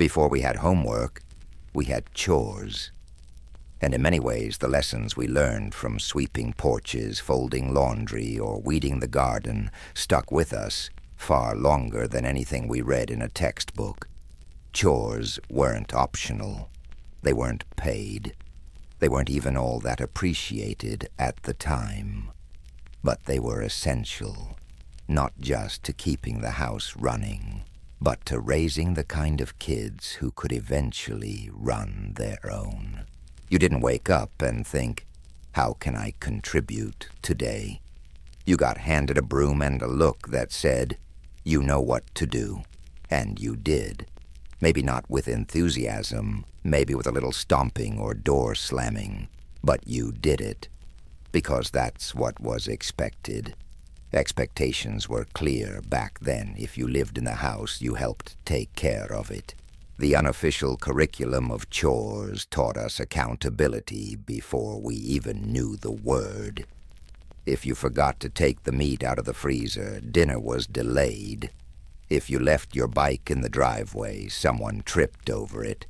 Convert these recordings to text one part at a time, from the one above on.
Before we had homework, we had chores. And in many ways, the lessons we learned from sweeping porches, folding laundry, or weeding the garden stuck with us far longer than anything we read in a textbook. Chores weren't optional. They weren't paid. They weren't even all that appreciated at the time. But they were essential, not just to keeping the house running, but to raising the kind of kids who could eventually run their own. You didn't wake up and think, how can I contribute today? You got handed a broom and a look that said, you know what to do. And you did. Maybe not with enthusiasm, maybe with a little stomping or door slamming, but you did it. Because that's what was expected. Expectations were clear back then. If you lived in the house, you helped take care of it. The unofficial curriculum of chores taught us accountability before we even knew the word. If you forgot to take the meat out of the freezer, dinner was delayed. If you left your bike in the driveway, someone tripped over it.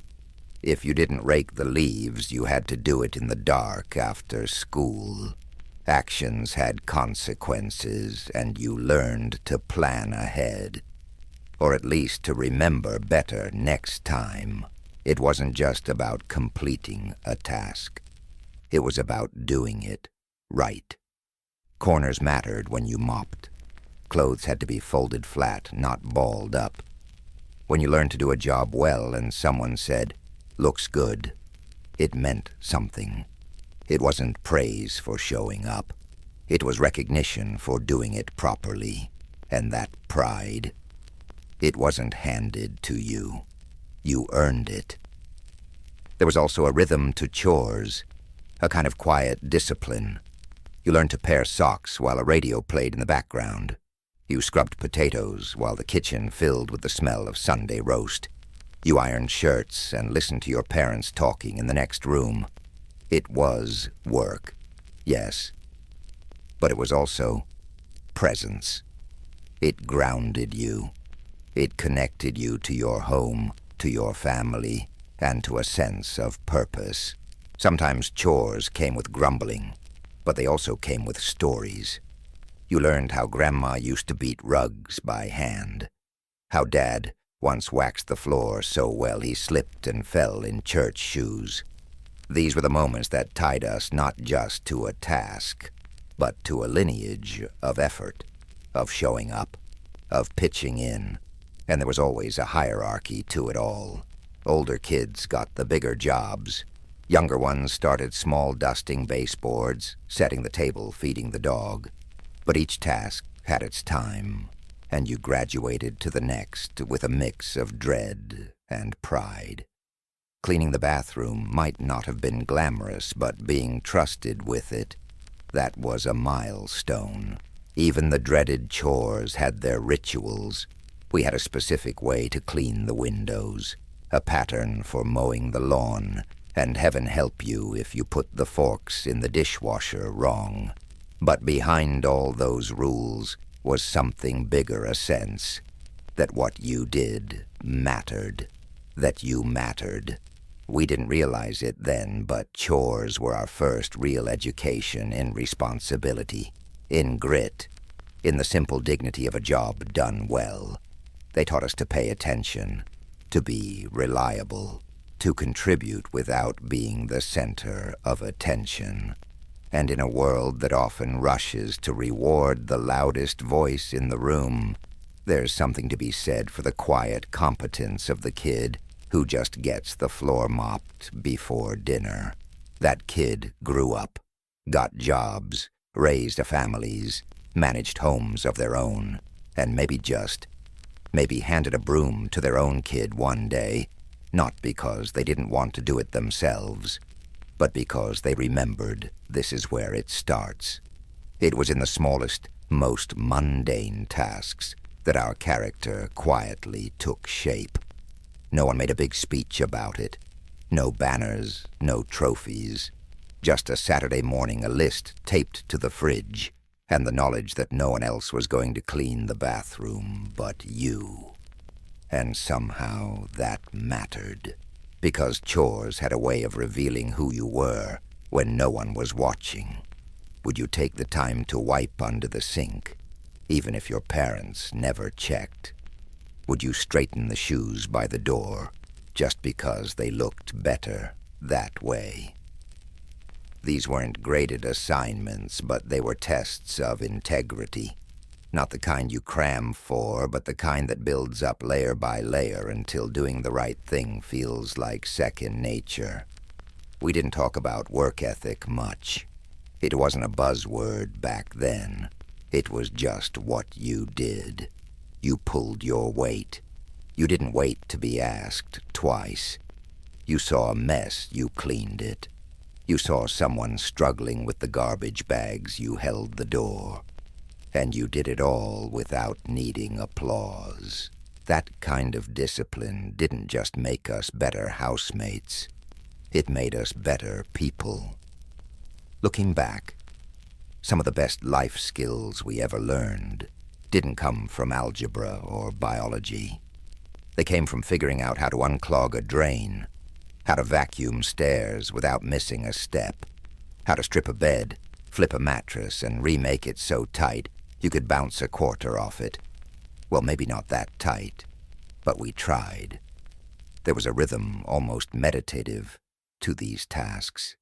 If you didn't rake the leaves, you had to do it in the dark after school. Actions had consequences, and you learned to plan ahead. Or at least to remember better next time. It wasn't just about completing a task. It was about doing it right. Corners mattered when you mopped. Clothes had to be folded flat, not balled up. When you learned to do a job well and someone said, "Looks good," it meant something. It wasn't praise for showing up. It was recognition for doing it properly, and that pride. It wasn't handed to you. You earned it. There was also a rhythm to chores, a kind of quiet discipline. You learned to pair socks while a radio played in the background. You scrubbed potatoes while the kitchen filled with the smell of Sunday roast. You ironed shirts and listened to your parents talking in the next room. It was work, yes, but it was also presence. It grounded you. It connected you to your home, to your family, and to a sense of purpose. Sometimes chores came with grumbling, but they also came with stories. You learned how Grandma used to beat rugs by hand, how Dad once waxed the floor so well he slipped and fell in church shoes. These were the moments that tied us not just to a task, but to a lineage of effort, of showing up, of pitching in. And there was always a hierarchy to it all. Older kids got the bigger jobs. Younger ones started small dusting baseboards, setting the table, feeding the dog. But each task had its time, and you graduated to the next with a mix of dread and pride. Cleaning the bathroom might not have been glamorous, but being trusted with it, that was a milestone. Even the dreaded chores had their rituals. We had a specific way to clean the windows, a pattern for mowing the lawn, and heaven help you if you put the forks in the dishwasher wrong. But behind all those rules was something bigger, a sense that what you did mattered, that you mattered. We didn't realize it then, but chores were our first real education in responsibility, in grit, in the simple dignity of a job done well. They taught us to pay attention, to be reliable, to contribute without being the center of attention. And in a world that often rushes to reward the loudest voice in the room, there's something to be said for the quiet competence of the kid who just gets the floor mopped before dinner. That kid grew up, got jobs, raised families, managed homes of their own, and maybe handed a broom to their own kid one day, not because they didn't want to do it themselves, but because they remembered this is where it starts. It was in the smallest, most mundane tasks that our character quietly took shape. No one made a big speech about it. No banners, no trophies. Just a Saturday morning, a list taped to the fridge, and the knowledge that no one else was going to clean the bathroom but you. And somehow that mattered, because chores had a way of revealing who you were when no one was watching. Would you take the time to wipe under the sink, even if your parents never checked? Would you straighten the shoes by the door, just because they looked better that way? These weren't graded assignments, but they were tests of integrity. Not the kind you cram for, but the kind that builds up layer by layer until doing the right thing feels like second nature. We didn't talk about work ethic much. It wasn't a buzzword back then. It was just what you did. You pulled your weight. You didn't wait to be asked twice. You saw a mess, you cleaned it. You saw someone struggling with the garbage bags, you held the door. And you did it all without needing applause. That kind of discipline didn't just make us better housemates. It made us better people. Looking back, some of the best life skills we ever learned didn't come from algebra or biology. They came from figuring out how to unclog a drain, how to vacuum stairs without missing a step, how to strip a bed, flip a mattress, and remake it so tight you could bounce a quarter off it. Well, maybe not that tight, but we tried. There was a rhythm, almost meditative, to these tasks.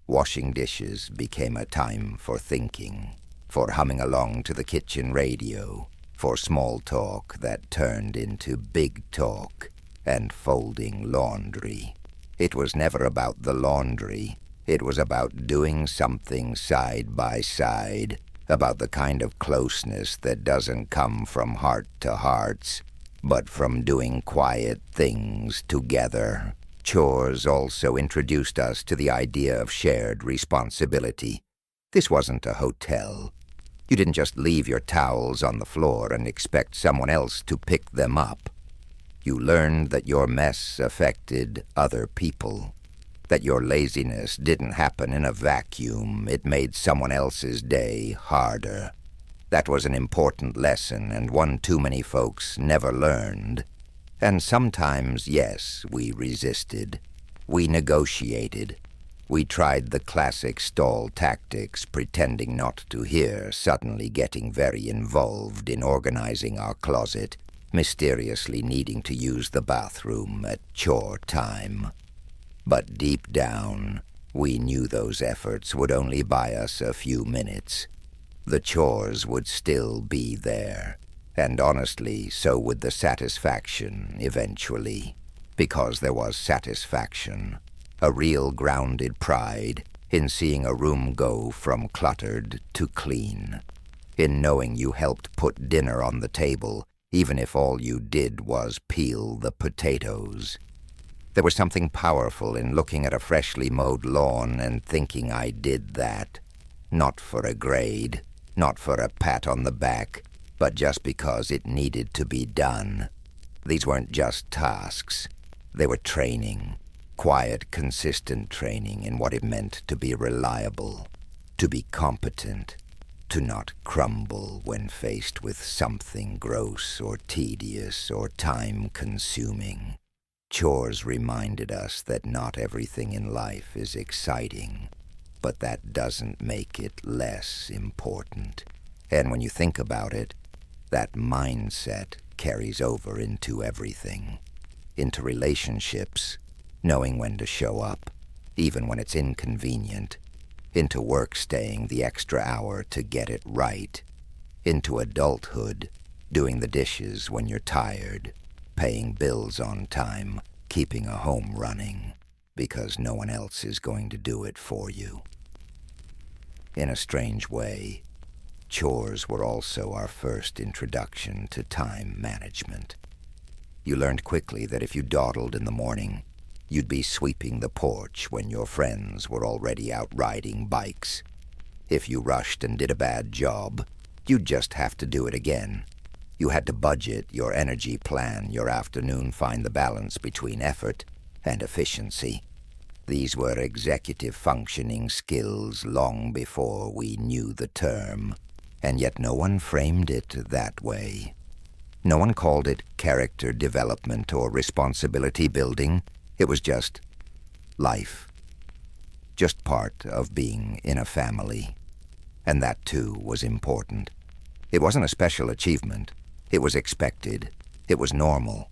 Washing dishes became a time for thinking, for humming along to the kitchen radio, for small talk that turned into big talk, and folding laundry. It was never about the laundry. It was about doing something side by side, about the kind of closeness that doesn't come from heart to hearts, but from doing quiet things together. Chores also introduced us to the idea of shared responsibility. This wasn't a hotel. You didn't just leave your towels on the floor and expect someone else to pick them up. You learned that your mess affected other people, that your laziness didn't happen in a vacuum. It made someone else's day harder. That was an important lesson, and one too many folks never learned. And sometimes, yes, we resisted. We negotiated. We tried the classic stall tactics, pretending not to hear, suddenly getting very involved in organizing our closet, mysteriously needing to use the bathroom at chore time. But deep down, we knew those efforts would only buy us a few minutes. The chores would still be there. And honestly, so would the satisfaction eventually. Because there was satisfaction. A real grounded pride in seeing a room go from cluttered to clean. In knowing you helped put dinner on the table, even if all you did was peel the potatoes. There was something powerful in looking at a freshly mowed lawn and thinking I did that. Not for a grade, not for a pat on the back, but just because it needed to be done. These weren't just tasks. They were training. Quiet, consistent training in what it meant to be reliable, to be competent, to not crumble when faced with something gross or tedious or time-consuming. Chores reminded us that not everything in life is exciting, but that doesn't make it less important. And when you think about it, that mindset carries over into everything, into relationships, knowing when to show up, even when it's inconvenient, into work staying the extra hour to get it right, into adulthood, doing the dishes when you're tired, paying bills on time, keeping a home running, because no one else is going to do it for you. In a strange way, chores were also our first introduction to time management. You learned quickly that if you dawdled in the morning, you'd be sweeping the porch when your friends were already out riding bikes. If you rushed and did a bad job, you'd just have to do it again. You had to budget your energy, plan your afternoon, find the balance between effort and efficiency. These were executive functioning skills long before we knew the term, and yet no one framed it that way. No one called it character development or responsibility building. It was just life. Just part of being in a family. And that, too, was important. It wasn't a special achievement. It was expected. It was normal.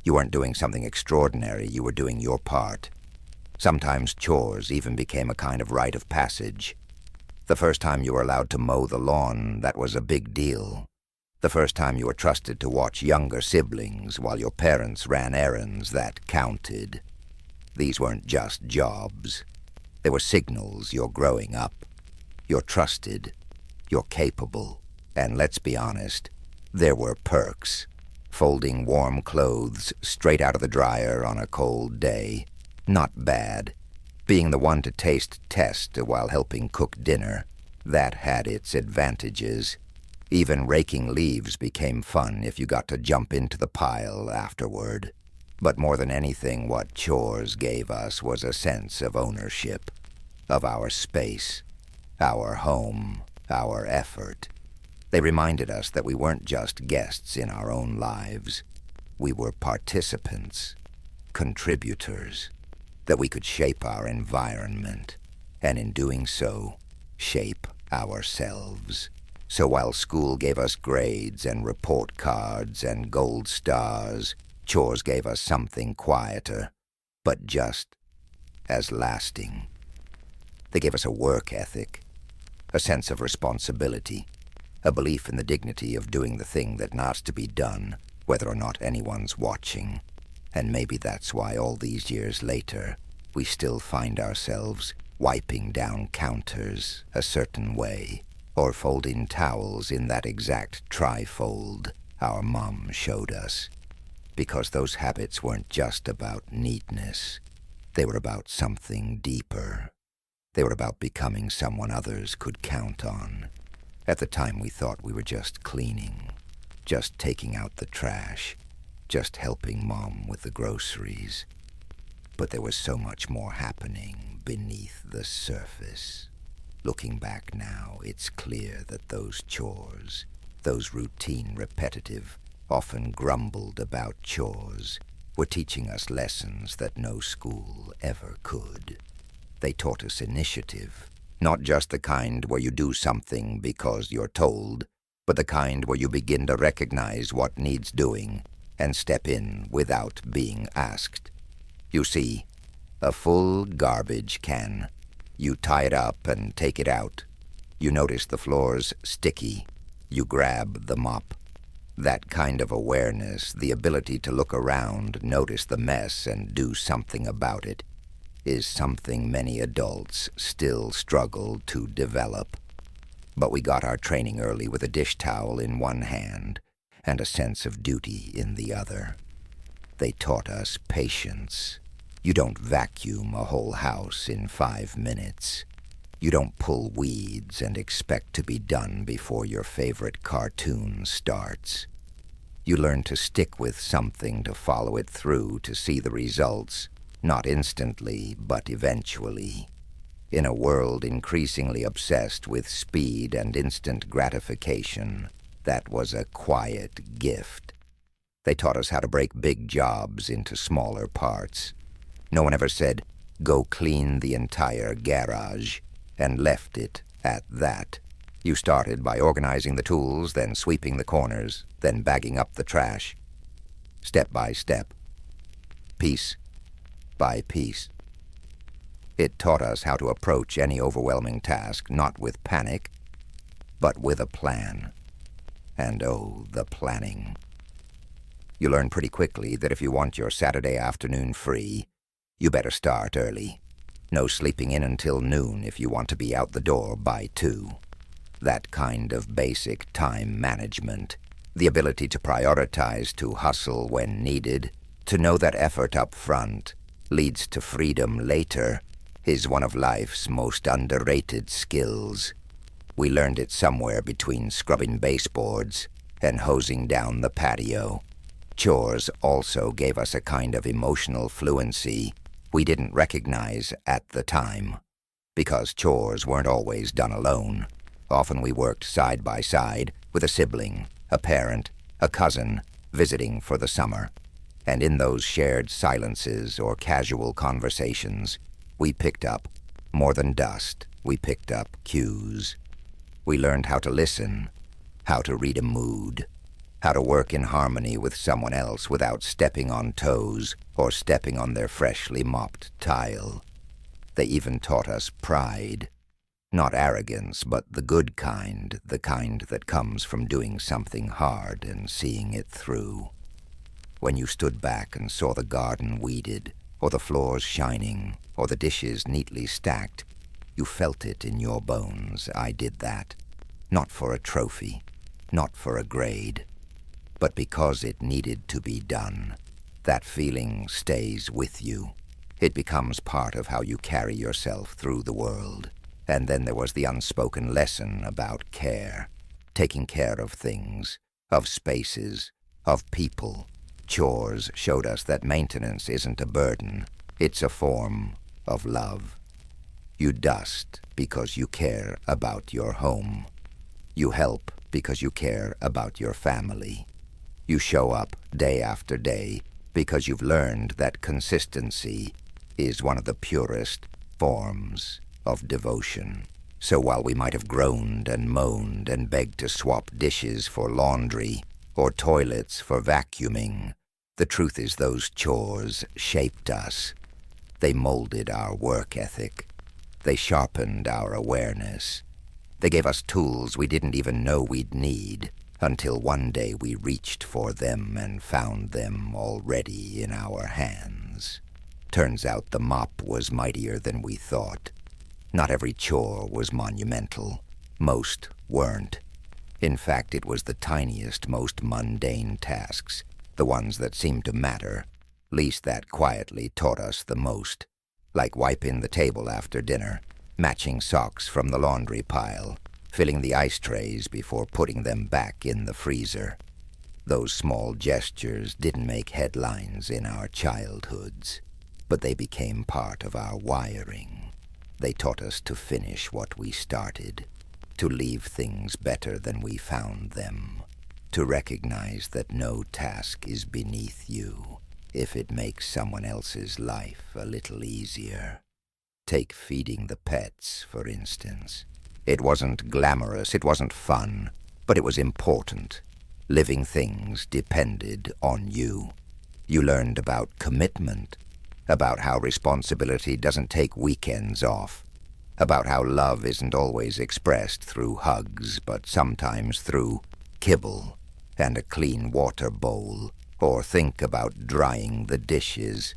You weren't doing something extraordinary. You were doing your part. Sometimes chores even became a kind of rite of passage. The first time you were allowed to mow the lawn, that was a big deal. The first time you were trusted to watch younger siblings while your parents ran errands, that counted. These weren't just jobs. They were signals you're growing up. You're trusted. You're capable. And let's be honest, there were perks. Folding warm clothes straight out of the dryer on a cold day. Not bad. Being the one to taste test while helping cook dinner, that had its advantages. Even raking leaves became fun if you got to jump into the pile afterward. But more than anything, what chores gave us was a sense of ownership, of our space, our home, our effort. They reminded us that we weren't just guests in our own lives. We were participants, contributors, that we could shape our environment, and in doing so, shape ourselves. So while school gave us grades and report cards and gold stars, chores gave us something quieter, but just as lasting. They gave us a work ethic, a sense of responsibility, a belief in the dignity of doing the thing that has to be done, whether or not anyone's watching. And maybe that's why all these years later, we still find ourselves wiping down counters a certain way, or folding towels in that exact tri-fold our mom showed us. Because those habits weren't just about neatness. They were about something deeper. They were about becoming someone others could count on. At the time, we thought we were just cleaning, just taking out the trash, just helping Mom with the groceries. But there was so much more happening beneath the surface. Looking back now, it's clear that those chores, those routine, repetitive, often grumbled about chores, were teaching us lessons that no school ever could. They taught us initiative, not just the kind where you do something because you're told, but the kind where you begin to recognize what needs doing and step in without being asked. You see, a full garbage can. You tie it up and take it out. You notice the floor's sticky. You grab the mop. That kind of awareness, the ability to look around, notice the mess, and do something about it, is something many adults still struggle to develop. But we got our training early with a dish towel in one hand and a sense of duty in the other. They taught us patience. You don't vacuum a whole house in 5 minutes. You don't pull weeds and expect to be done before your favorite cartoon starts. You learn to stick with something, to follow it through, to see the results. Not instantly, but eventually. In a world increasingly obsessed with speed and instant gratification, that was a quiet gift. They taught us how to break big jobs into smaller parts. No one ever said, "Go clean the entire garage," and left it at that. You started by organizing the tools, then sweeping the corners, then bagging up the trash. Step by step. Piece by piece. It taught us how to approach any overwhelming task, not with panic, but with a plan. And oh, the planning. You learn pretty quickly that if you want your Saturday afternoon free, you better start early. No sleeping in until noon if you want to be out the door by 2. That kind of basic time management, the ability to prioritize, to hustle when needed, to know that effort up front leads to freedom later, is one of life's most underrated skills. We learned it somewhere between scrubbing baseboards and hosing down the patio. Chores also gave us a kind of emotional fluency we didn't recognize at the time. Because chores weren't always done alone. Often we worked side by side with a sibling, a parent, a cousin visiting for the summer, and in those shared silences or casual conversations, we picked up more than dust. We picked up cues. We learned how to listen, how to read a mood, how to work in harmony with someone else without stepping on toes or stepping on their freshly mopped tile. They even taught us pride. Not arrogance, but the good kind, the kind that comes from doing something hard and seeing it through. When you stood back and saw the garden weeded, or the floors shining, or the dishes neatly stacked, you felt it in your bones. I did that. Not for a trophy, not for a grade, but because it needed to be done. That feeling stays with you. It becomes part of how you carry yourself through the world. And then there was the unspoken lesson about care, taking care of things, of spaces, of people. Chores showed us that maintenance isn't a burden, it's a form of love. You dust because you care about your home. You help because you care about your family. You show up day after day because you've learned that consistency is one of the purest forms of devotion. So while we might have groaned and moaned and begged to swap dishes for laundry or toilets for vacuuming, the truth is those chores shaped us. They molded our work ethic. They sharpened our awareness. They gave us tools we didn't even know we'd need until one day we reached for them and found them already in our hands. Turns out the mop was mightier than we thought. Not every chore was monumental. Most weren't. In fact, it was the tiniest, most mundane tasks, the ones that seemed to matter, least that quietly taught us the most, like wiping the table after dinner, matching socks from the laundry pile, filling the ice trays before putting them back in the freezer. Those small gestures didn't make headlines in our childhoods, but they became part of our wiring. They taught us to finish what we started, to leave things better than we found them, to recognize that no task is beneath you if it makes someone else's life a little easier. Take feeding the pets, for instance. It wasn't glamorous, it wasn't fun, but it was important. Living things depended on you. You learned about commitment, about how responsibility doesn't take weekends off, about how love isn't always expressed through hugs, but sometimes through kibble and a clean water bowl, or think about drying the dishes.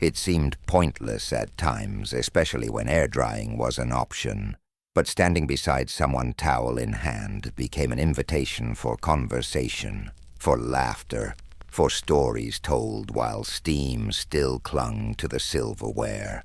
It seemed pointless at times, especially when air drying was an option, but standing beside someone towel in hand became an invitation for conversation, for laughter, for stories told while steam still clung to the silverware.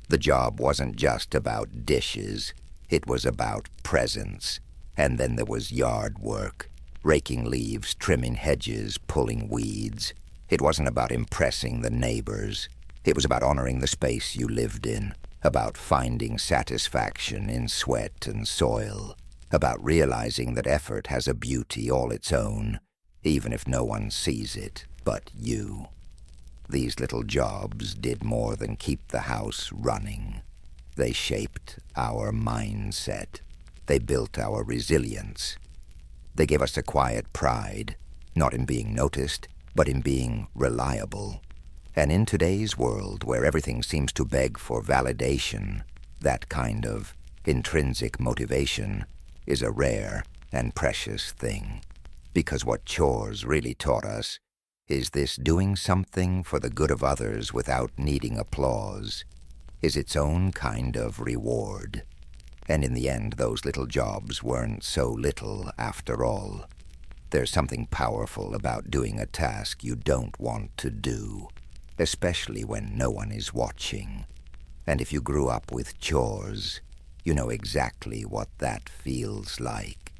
The job wasn't just about dishes, it was about presence. And then there was yard work, raking leaves, trimming hedges, pulling weeds. It wasn't about impressing the neighbors. It was about honoring the space you lived in, about finding satisfaction in sweat and soil, about realizing that effort has a beauty all its own, even if no one sees it but you. These little jobs did more than keep the house running. They shaped our mindset. They built our resilience. They gave us a quiet pride, not in being noticed, but in being reliable. And in today's world, where everything seems to beg for validation, that kind of intrinsic motivation is a rare and precious thing. Because what chores really taught us is this: doing something for the good of others without needing applause is its own kind of reward. And in the end, those little jobs weren't so little after all. There's something powerful about doing a task you don't want to do, especially when no one is watching. And if you grew up with chores, you know exactly what that feels like.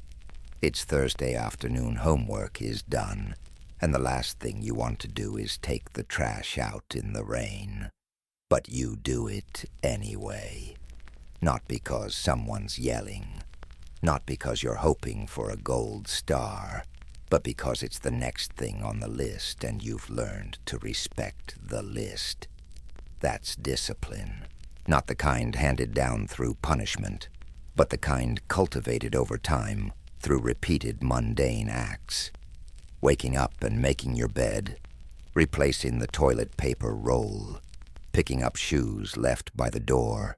It's Thursday afternoon, homework is done, and the last thing you want to do is take the trash out in the rain. But you do it anyway. Not because someone's yelling, not because you're hoping for a gold star, but because it's the next thing on the list and you've learned to respect the list. That's discipline, not the kind handed down through punishment, but the kind cultivated over time through repeated mundane acts. Waking up and making your bed, replacing the toilet paper roll, picking up shoes left by the door.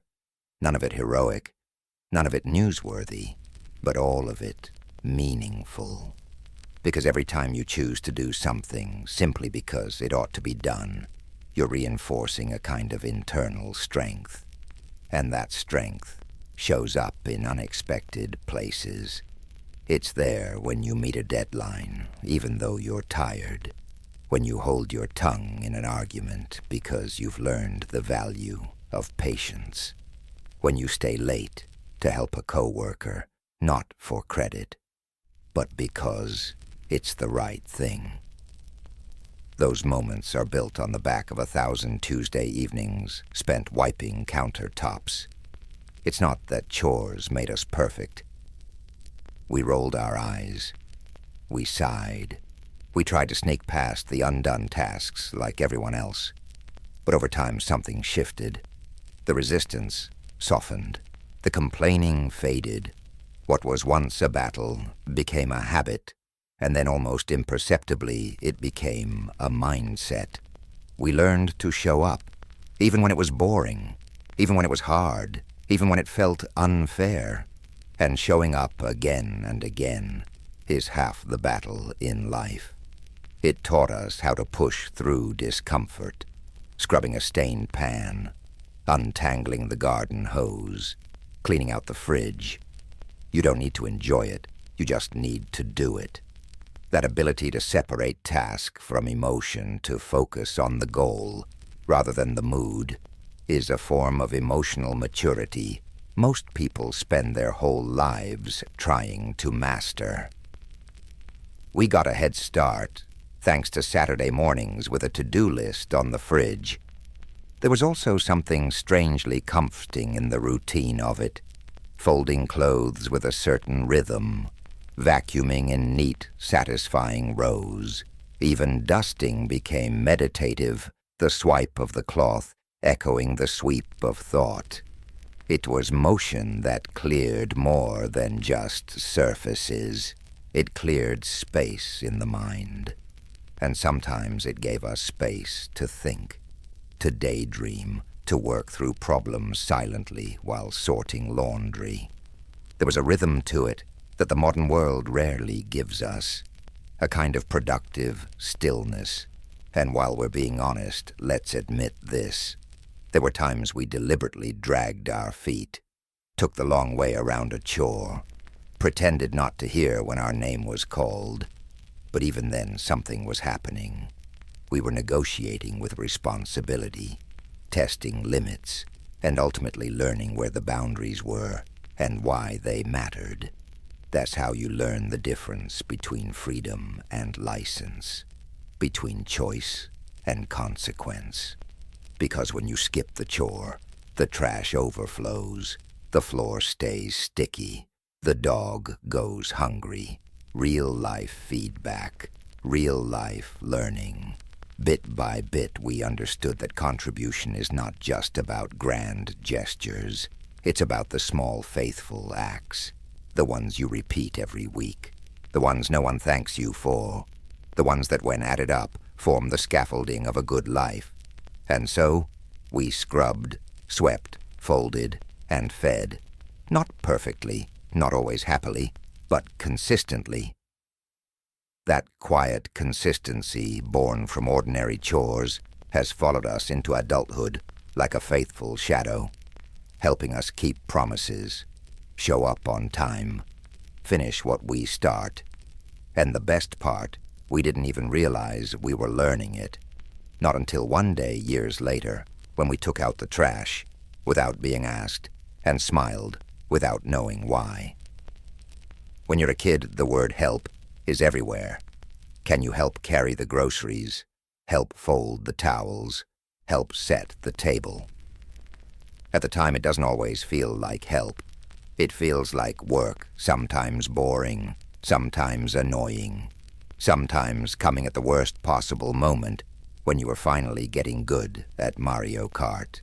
None of it heroic, none of it newsworthy, but all of it meaningful. Because every time you choose to do something simply because it ought to be done, you're reinforcing a kind of internal strength. And that strength shows up in unexpected places. It's there when you meet a deadline, even though you're tired. When you hold your tongue in an argument because you've learned the value of patience. When you stay late to help a coworker, not for credit, but because it's the right thing. Those moments are built on the back of 1,000 Tuesday evenings spent wiping countertops. It's not that chores made us perfect. We rolled our eyes. We sighed. We tried to sneak past the undone tasks like everyone else. But over time something shifted. The resistance softened. The complaining faded. What was once a battle became a habit, and then almost imperceptibly it became a mindset. We learned to show up, even when it was boring, even when it was hard, even when it felt unfair. And showing up again and again is half the battle in life. It taught us how to push through discomfort, scrubbing a stained pan, untangling the garden hose, cleaning out the fridge. You don't need to enjoy it, you just need to do it. That ability to separate task from emotion, to focus on the goal rather than the mood, is a form of emotional maturity most people spend their whole lives trying to master. We got a head start thanks to Saturday mornings with a to-do list on the fridge. There was also something strangely comforting in the routine of it, folding clothes with a certain rhythm, vacuuming in neat, satisfying rows. Even dusting became meditative, the swipe of the cloth echoing the sweep of thought. It was motion that cleared more than just surfaces. It cleared space in the mind. And sometimes it gave us space to think, to daydream, to work through problems silently while sorting laundry. There was a rhythm to it that the modern world rarely gives us, a kind of productive stillness. And while we're being honest, let's admit this. There were times we deliberately dragged our feet, took the long way around a chore, pretended not to hear when our name was called. But even then, something was happening. We were negotiating with responsibility, testing limits, and ultimately learning where the boundaries were and why they mattered. That's how you learn the difference between freedom and license, between choice and consequence. Because when you skip the chore, the trash overflows, the floor stays sticky, the dog goes hungry. Real-life feedback, real-life learning. Bit by bit, we understood that contribution is not just about grand gestures. It's about the small, faithful acts, the ones you repeat every week, the ones no one thanks you for, the ones that, when added up, form the scaffolding of a good life. And so, we scrubbed, swept, folded, and fed. Not perfectly, not always happily, but consistently. That quiet consistency, born from ordinary chores, has followed us into adulthood like a faithful shadow, helping us keep promises, show up on time, finish what we start. And the best part, we didn't even realize we were learning it. Not until one day, years later, when we took out the trash, without being asked, and smiled without knowing why. When you're a kid, the word help is everywhere. Can you help carry the groceries? Help fold the towels? Help set the table? At the time, it doesn't always feel like help. It feels like work, sometimes boring, sometimes annoying. sometimes coming at the worst possible moment when you were finally getting good at Mario Kart.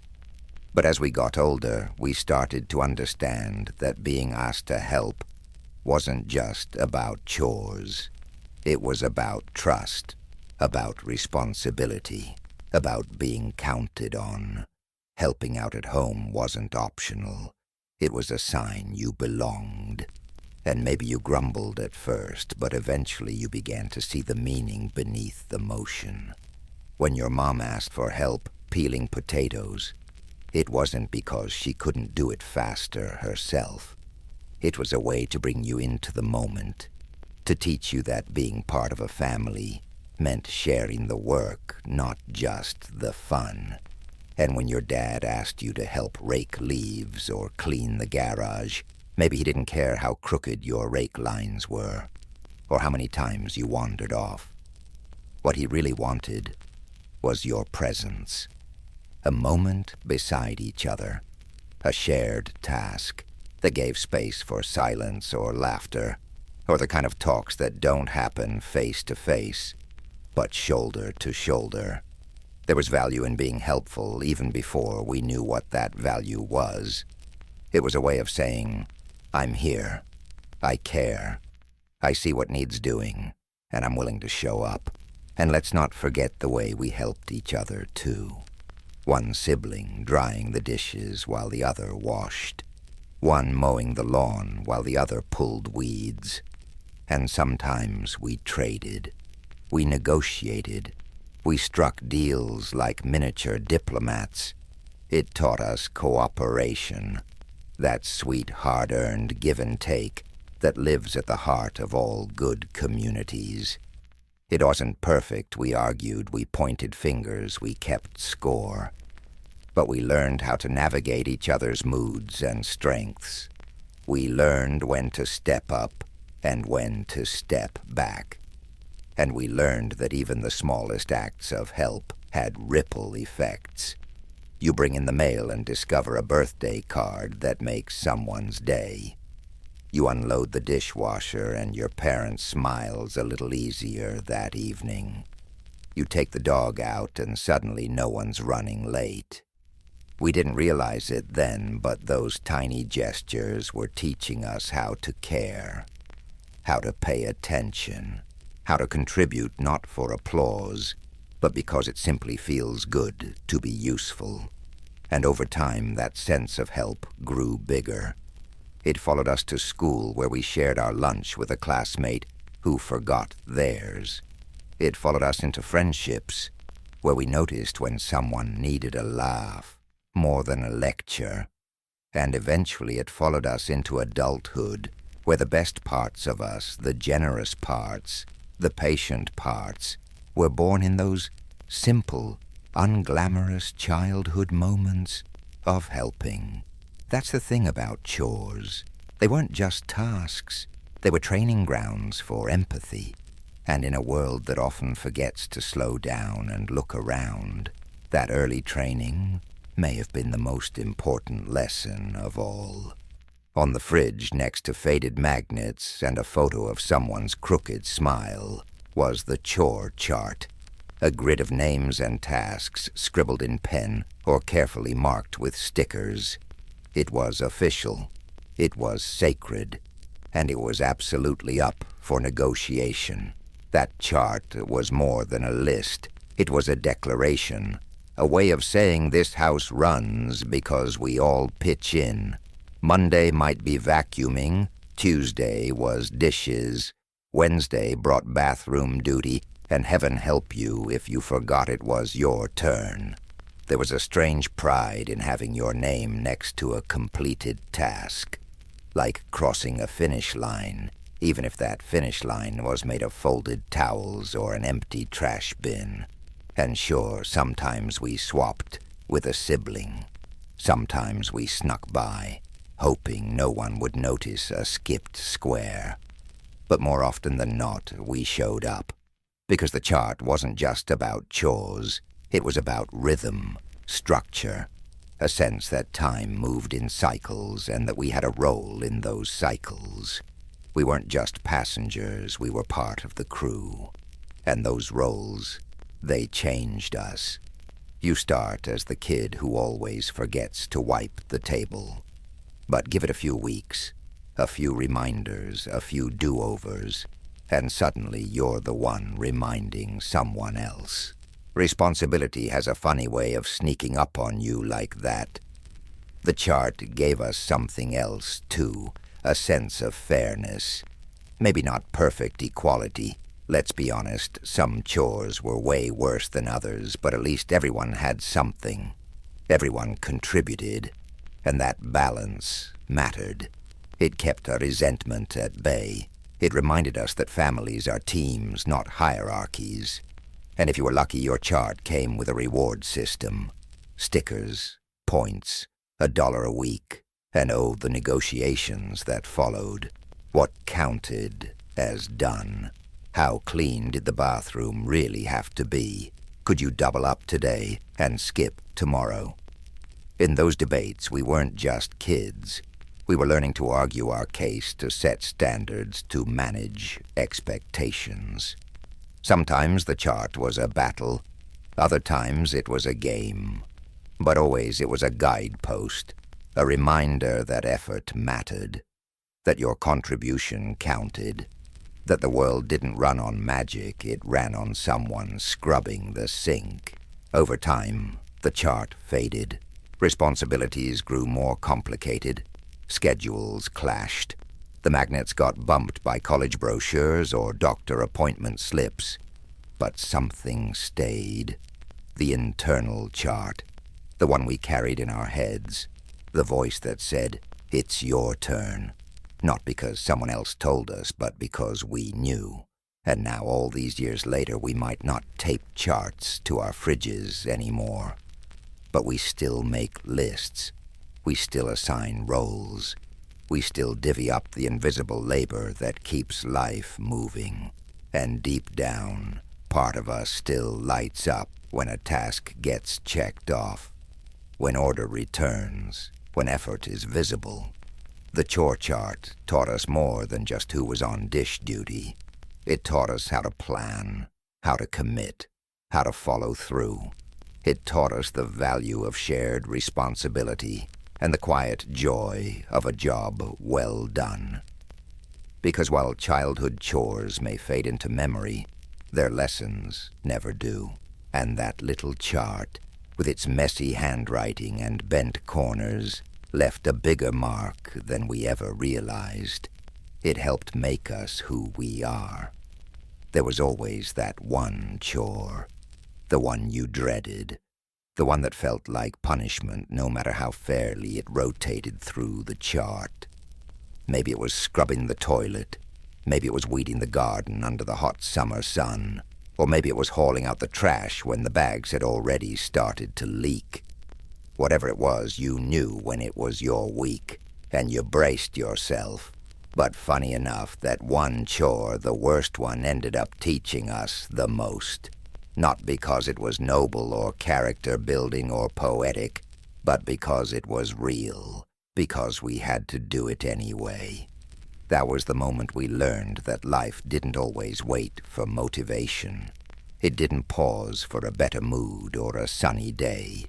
But as we got older, we started to understand that being asked to help wasn't just about chores. It was about trust, about responsibility, about being counted on. Helping out at home wasn't optional. It was a sign you belonged. And maybe you grumbled at first, but eventually you began to see the meaning beneath the motion. When your mom asked for help peeling potatoes, it wasn't because she couldn't do it faster herself. It was a way to bring you into the moment, to teach you that being part of a family meant sharing the work, not just the fun. And when your dad asked you to help rake leaves or clean the garage, maybe he didn't care how crooked your rake lines were, or how many times you wandered off. What he really wanted was your presence. A moment beside each other, a shared task that gave space for silence or laughter, or the kind of talks that don't happen face to face, but shoulder to shoulder. There was value in being helpful even before we knew what that value was. It was a way of saying, I'm here, I care, I see what needs doing, and I'm willing to show up. And let's not forget the way we helped each other, too. One sibling drying the dishes while the other washed. One mowing the lawn while the other pulled weeds. And sometimes we traded. We negotiated. We struck deals like miniature diplomats. It taught us cooperation, that sweet, hard-earned give and take that lives at the heart of all good communities. It wasn't perfect, we argued, we pointed fingers, we kept score. But we learned how to navigate each other's moods and strengths. We learned when to step up and when to step back. And we learned that even the smallest acts of help had ripple effects. You bring in the mail and discover a birthday card that makes someone's day. You unload the dishwasher and your parent smiles a little easier that evening. You take the dog out and suddenly no one's running late. We didn't realize it then, but those tiny gestures were teaching us how to care, how to pay attention, how to contribute not for applause, but because it simply feels good to be useful. And over time, that sense of help grew bigger. It followed us to school where we shared our lunch with a classmate who forgot theirs. It followed us into friendships where we noticed when someone needed a laugh more than a lecture. And eventually it followed us into adulthood where the best parts of us, the generous parts, the patient parts, were born in those simple, unglamorous childhood moments of helping. That's the thing about chores. They weren't just tasks. They were training grounds for empathy. And in a world that often forgets to slow down and look around, that early training may have been the most important lesson of all. On the fridge next to faded magnets and a photo of someone's crooked smile was the chore chart, a grid of names and tasks scribbled in pen or carefully marked with stickers. It was official, it was sacred, and it was absolutely up for negotiation. That chart was more than a list. It was a declaration, a way of saying this house runs because we all pitch in. Monday might be vacuuming, Tuesday was dishes, Wednesday brought bathroom duty, and heaven help you if you forgot it was your turn. There was a strange pride in having your name next to a completed task, like crossing a finish line, even if that finish line was made of folded towels or an empty trash bin. And sure, sometimes we swapped with a sibling. Sometimes we snuck by, hoping no one would notice a skipped square. But more often than not, we showed up. Because the chart wasn't just about chores, it was about rhythm, structure, a sense that time moved in cycles and that we had a role in those cycles. We weren't just passengers, we were part of the crew. And those roles, they changed us. You start as the kid who always forgets to wipe the table. But give it a few weeks, a few reminders, a few do-overs, and suddenly you're the one reminding someone else. Responsibility has a funny way of sneaking up on you like that. The chart gave us something else, too, a sense of fairness. Maybe not perfect equality. Let's be honest, some chores were way worse than others, but at least everyone had something. Everyone contributed, and that balance mattered. It kept our resentment at bay. It reminded us that families are teams, not hierarchies. And if you were lucky, your chart came with a reward system. Stickers, points, $1 a week, and the negotiations that followed. What counted as done? How clean did the bathroom really have to be? Could you double up today and skip tomorrow? In those debates, we weren't just kids. We were learning to argue our case, to set standards, to manage expectations. Sometimes the chart was a battle. Other times it was a game. But always it was a guidepost, a reminder that effort mattered, that your contribution counted, that the world didn't run on magic, it ran on someone scrubbing the sink. Over time, the chart faded. Responsibilities grew more complicated. Schedules clashed. The magnets got bumped by college brochures or doctor appointment slips. But something stayed. The internal chart. The one we carried in our heads. The voice that said, "It's your turn." Not because someone else told us, but because we knew. And now, all these years later, we might not tape charts to our fridges anymore. But we still make lists. We still assign roles. We still divvy up the invisible labor that keeps life moving. And deep down, part of us still lights up when a task gets checked off, when order returns, when effort is visible. The chore chart taught us more than just who was on dish duty. It taught us how to plan, how to commit, how to follow through. It taught us the value of shared responsibility and the quiet joy of a job well done. Because while childhood chores may fade into memory, their lessons never do. And that little chart, with its messy handwriting and bent corners, left a bigger mark than we ever realized. It helped make us who we are. There was always that one chore, the one you dreaded, the one that felt like punishment no matter how fairly it rotated through the chart. Maybe it was scrubbing the toilet, maybe it was weeding the garden under the hot summer sun, or maybe it was hauling out the trash when the bags had already started to leak. Whatever it was, you knew when it was your week, and you braced yourself. But funny enough, that one chore, the worst one, ended up teaching us the most. Not because it was noble or character-building or poetic, but because it was real, because we had to do it anyway. That was the moment we learned that life didn't always wait for motivation. It didn't pause for a better mood or a sunny day.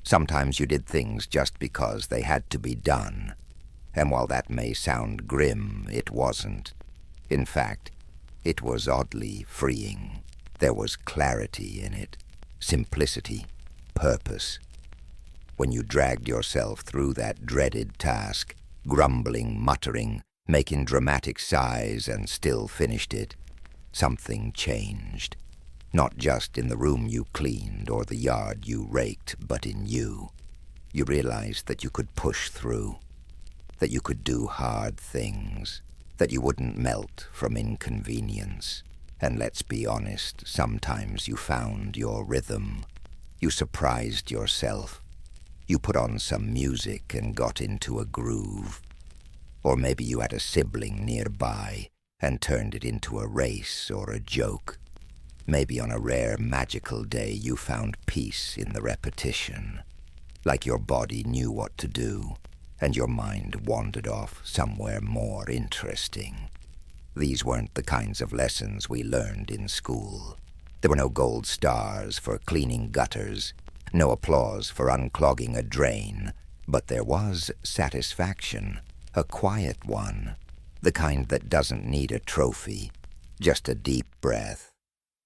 Sometimes you did things just because they had to be done. And while that may sound grim, it wasn't. In fact, it was oddly freeing. There was clarity in it, simplicity, purpose. When you dragged yourself through that dreaded task, grumbling, muttering, making dramatic sighs, and still finished it, something changed. Not just in the room you cleaned or the yard you raked, but in you. You realized that you could push through, that you could do hard things, that you wouldn't melt from inconvenience. And let's be honest, sometimes you found your rhythm. You surprised yourself. You put on some music and got into a groove. Or maybe you had a sibling nearby and turned it into a race or a joke. Maybe on a rare magical day you found peace in the repetition, like your body knew what to do, and your mind wandered off somewhere more interesting. These weren't the kinds of lessons we learned in school. There were no gold stars for cleaning gutters, no applause for unclogging a drain, but there was satisfaction, a quiet one, the kind that doesn't need a trophy, just a deep breath,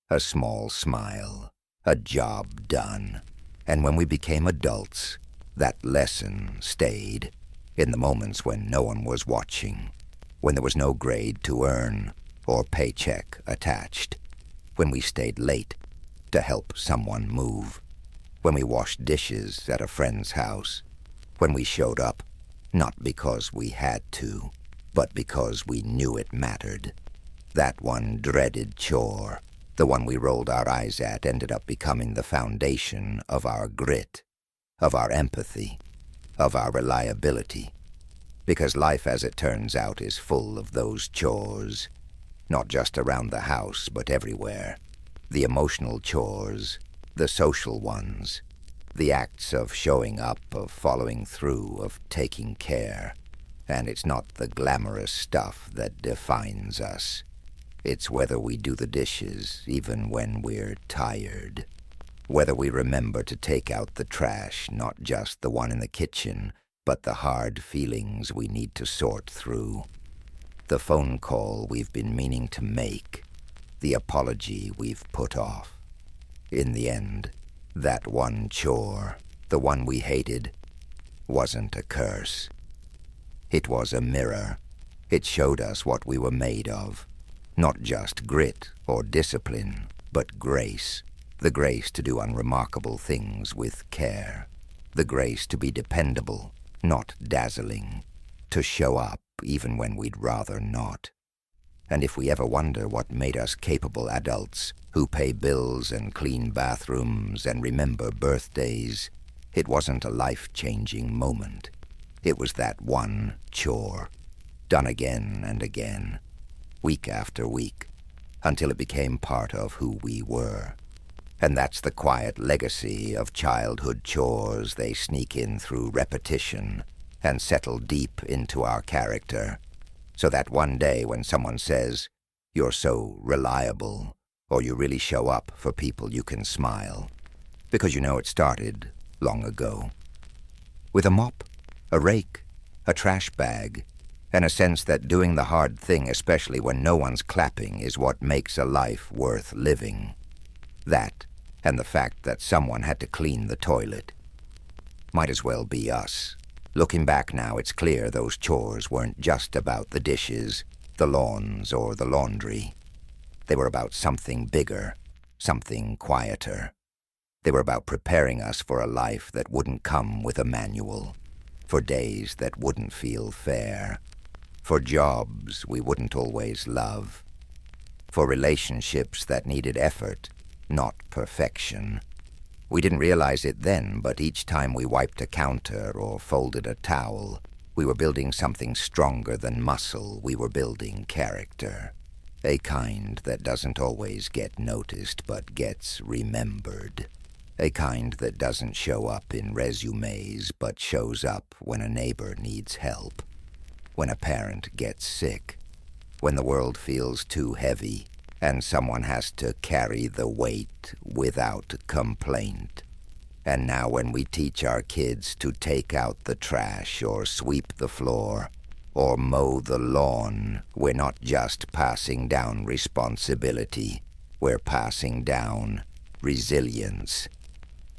a small smile, a job done. And when we became adults, that lesson stayed, in the moments when no one was watching, when there was no grade to earn or paycheck attached, when we stayed late to help someone move, when we washed dishes at a friend's house, when we showed up, not because we had to, but because we knew it mattered. That one dreaded chore, the one we rolled our eyes at, ended up becoming the foundation of our grit, of our empathy, of our reliability. Because life, as it turns out, is full of those chores, not just around the house, but everywhere. The emotional chores, the social ones, the acts of showing up, of following through, of taking care. And it's not the glamorous stuff that defines us. It's whether we do the dishes even when we're tired. Whether we remember to take out the trash, not just the one in the kitchen, but the hard feelings we need to sort through. The phone call we've been meaning to make. The apology we've put off. In the end, that one chore, the one we hated, wasn't a curse. It was a mirror. It showed us what we were made of. Not just grit or discipline, but grace. The grace to do unremarkable things with care. The grace to be dependable, not dazzling. To show up even when we'd rather not. And if we ever wonder what made us capable adults who pay bills and clean bathrooms and remember birthdays, it wasn't a life-changing moment. It was that one chore, done again and again, week after week, until it became part of who we were. And that's the quiet legacy of childhood chores. They sneak in through repetition and settle deep into our character. So that one day when someone says, "You're so reliable," or "You really show up for people," you can smile, because you know it started long ago. With a mop, a rake, a trash bag, and a sense that doing the hard thing, especially when no one's clapping, is what makes a life worth living. That, and the fact that someone had to clean the toilet, might as well be us. Looking back now, it's clear those chores weren't just about the dishes, the lawns, or the laundry. They were about something bigger, something quieter. They were about preparing us for a life that wouldn't come with a manual, for days that wouldn't feel fair, for jobs we wouldn't always love, for relationships that needed effort, not perfection. We didn't realize it then, but each time we wiped a counter or folded a towel, we were building something stronger than muscle. We were building character. A kind that doesn't always get noticed, but gets remembered. A kind that doesn't show up in resumes, but shows up when a neighbor needs help. When a parent gets sick. When the world feels too heavy, and someone has to carry the weight without complaint. And now when we teach our kids to take out the trash or sweep the floor or mow the lawn, we're not just passing down responsibility, we're passing down resilience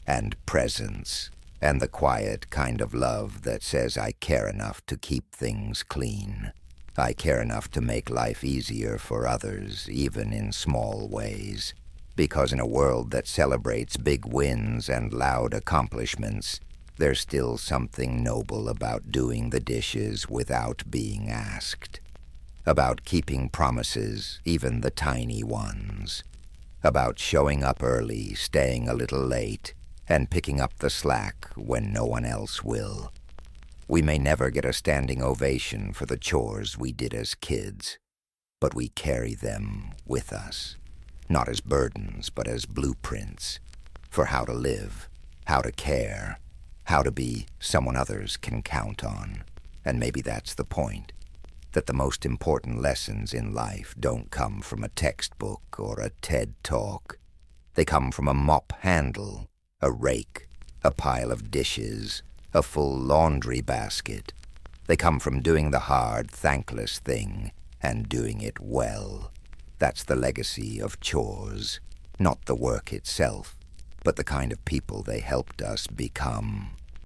and presence and the quiet kind of love that says, "I care enough to keep things clean. I care enough to make life easier for others, even in small ways." Because in a world that celebrates big wins and loud accomplishments, there's still something noble about doing the dishes without being asked. About keeping promises, even the tiny ones. About showing up early, staying a little late, and picking up the slack when no one else will. We may never get a standing ovation for the chores we did as kids, but we carry them with us, not as burdens, but as blueprints for how to live, how to care, how to be someone others can count on. And maybe that's the point. that the most important lessons in life don't come from a textbook or a TED Talk. They come from a mop handle, a rake, a pile of dishes, a full laundry basket. They come from doing the hard, thankless thing and doing it well. That's the legacy of chores, not the work itself, but the kind of people they helped us become.